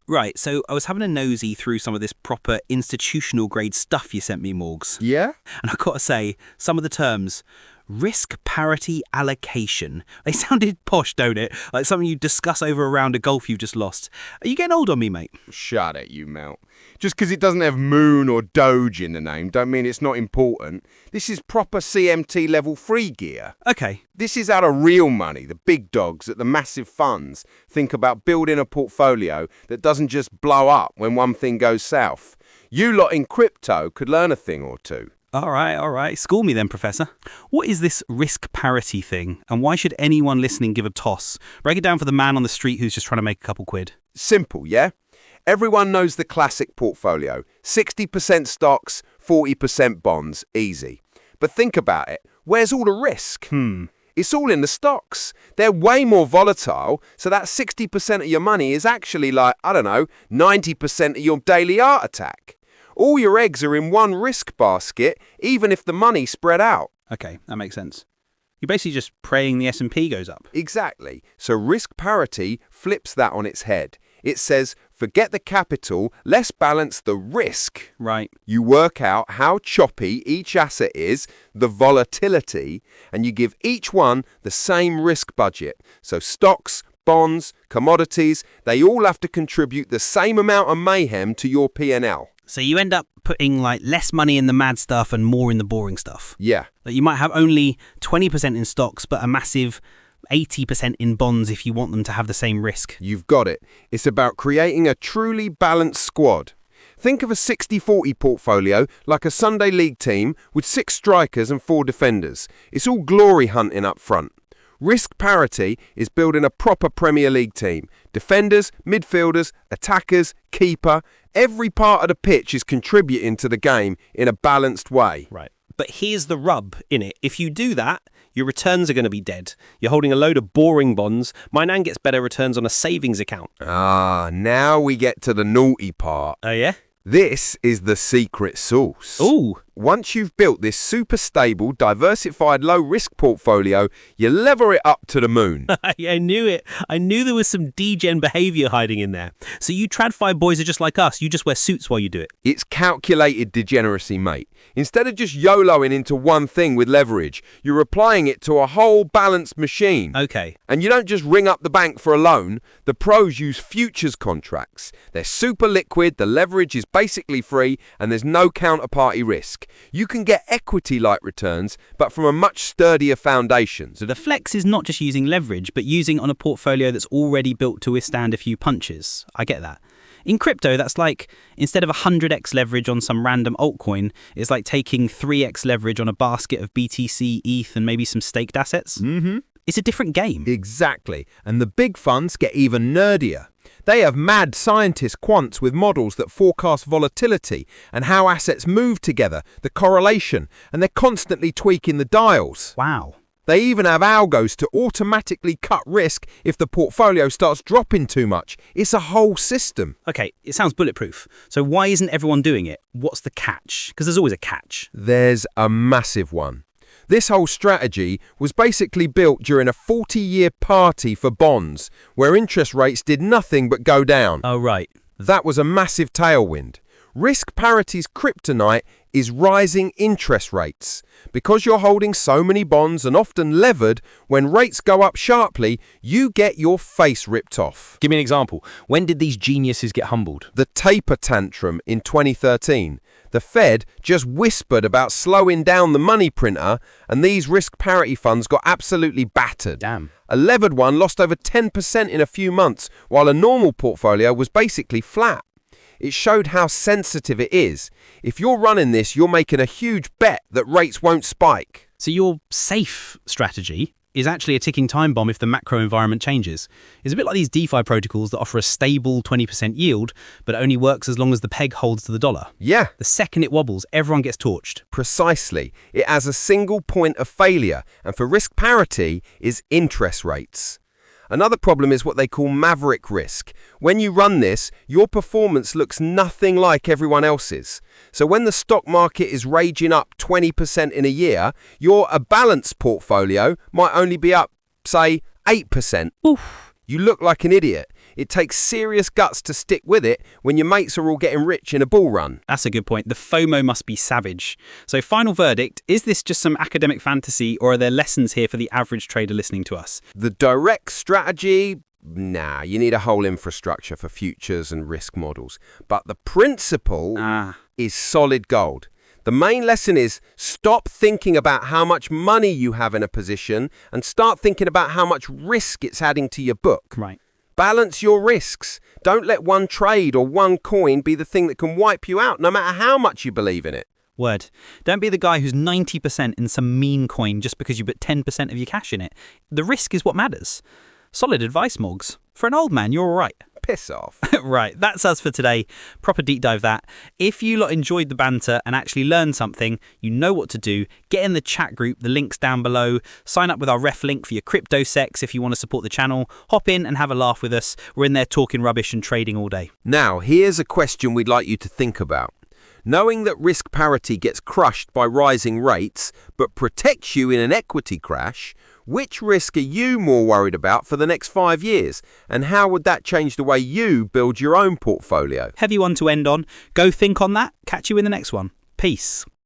Right, so I was having a nosy through some of this proper institutional grade stuff you sent me, Morgs. Yeah? And I've got to say, some of the terms, Risk-Parity Allocation, they sounded posh, don't it? Like something you discuss over a round of golf you've just lost. Are you getting old on me, mate? Shut it, you melt. Just because it doesn't have Moon or Doge in the name don't mean it's not important. This is proper CMT level 3 gear. Okay. This is how the real money, the big dogs at the massive funds, think about building a portfolio that doesn't just blow up when one thing goes south. You lot in crypto could learn a thing or two. All right. School me then, Professor. What is this risk parity thing, and why should anyone listening give a toss? Break it down for the man on the street who's just trying to make a couple quid. Simple, yeah? Everyone knows the classic portfolio. 60% stocks, 40% bonds, easy. But think about it. Where's all the risk? It's all in the stocks. They're way more volatile, so that 60% of your money is actually like, 90% of your daily heart attack. All your eggs are in one risk basket, even if the money's spread out. Okay, that makes sense. You're basically just praying the S&P goes up. Exactly. So risk parity flips that on its head. It says, forget the capital, let's balance the risk. Right. You work out how choppy each asset is, the volatility, and you give each one the same risk budget. So stocks, bonds, commodities, they all have to contribute the same amount of mayhem to your P&L. So you end up putting like less money in the mad stuff and more in the boring stuff. Yeah. Like you might have only 20% in stocks, but a massive 80% in bonds if you want them to have the same risk. You've got it. It's about creating a truly balanced squad. Think of a 60-40 portfolio like a Sunday league team with 6 strikers and 4 defenders. It's all glory hunting up front. Risk parity is building a proper Premier League team. Defenders, midfielders, attackers, keeper, every part of the pitch is contributing to the game in a balanced way. Right. But here's the rub in it. If you do that, your returns are going to be dead. You're holding a load of boring bonds. My nan gets better returns on a savings account. Now we get to the naughty part. Oh, yeah? This is the secret sauce. Ooh. Once you've built this super stable, diversified, low-risk portfolio, you lever it up to the moon. I knew it. I knew there was some degen behavior hiding in there. So you TradFi boys are just like us. You just wear suits while you do it. It's calculated degeneracy, mate. Instead of just YOLOing into one thing with leverage, you're applying it to a whole balanced machine. Okay. And you don't just ring up the bank for a loan. The pros use futures contracts. They're super liquid, the leverage is basically free, and there's no counterparty risk. You can get equity-like returns, but from a much sturdier foundation. So the flex is not just using leverage, but using on a portfolio that's already built to withstand a few punches. I get that. In crypto, that's like, instead of 100x leverage on some random altcoin, it's like taking 3x leverage on a basket of BTC, ETH, and maybe some staked assets. It's a different game. Exactly. And the big funds get even nerdier. They have mad scientist quants with models that forecast volatility and how assets move together, the correlation, and they're constantly tweaking the dials. Wow. They even have algos to automatically cut risk if the portfolio starts dropping too much. It's a whole system. Okay, it sounds bulletproof. So why isn't everyone doing it? What's the catch? Because there's always a catch. There's a massive one. This whole strategy was basically built during a 40-year party for bonds, where interest rates did nothing but go down. Oh, right. That was a massive tailwind. Risk parity's kryptonite is rising interest rates. Because you're holding so many bonds and often levered, when rates go up sharply, you get your face ripped off. Give me an example. When did these geniuses get humbled? The taper tantrum in 2013. The Fed just whispered about slowing down the money printer, and these risk parity funds got absolutely battered. Damn. A levered one lost over 10% in a few months, while a normal portfolio was basically flat. It showed how sensitive it is. If you're running this, you're making a huge bet that rates won't spike. So your safe strategy is actually a ticking time bomb if the macro environment changes. It's a bit like these DeFi protocols that offer a stable 20% yield, but it only works as long as the peg holds to the dollar. Yeah. The second it wobbles, everyone gets torched. Precisely. It has a single point of failure, and for risk parity is interest rates. Another problem is what they call maverick risk. When you run this, your performance looks nothing like everyone else's. So when the stock market is raging up 20% in a year, your balanced portfolio might only be up, say, 8%. Oof. You look like an idiot. It takes serious guts to stick with it when your mates are all getting rich in a bull run. That's a good point. The FOMO must be savage. So final verdict, is this just some academic fantasy or are there lessons here for the average trader listening to us? The direct strategy? Nah, you need a whole infrastructure for futures and risk models. But the principle is solid gold. The main lesson is stop thinking about how much money you have in a position and start thinking about how much risk it's adding to your book. Right. Balance your risks. Don't let one trade or one coin be the thing that can wipe you out, no matter how much you believe in it. Word. Don't be the guy who's 90% in some meme coin just because you put 10% of your cash in it. The risk is what matters. Solid advice, Morgs. For an old man, you're all right. Piss off. Right, that's us for today. Proper deep dive that. If you lot enjoyed the banter and actually learned something, you know what to do. Get in the chat group, the link's down below. Sign up with our ref link for your crypto sex if you want to support the channel. Hop in and have a laugh with us. We're in there talking rubbish and trading all day. Now, here's a question we'd like you to think about. Knowing that risk parity gets crushed by rising rates, but protects you in an equity crash, which risk are you more worried about for the next 5 years? And how would that change the way you build your own portfolio? Heavy one to end on. Go think on that. Catch you in the next one. Peace.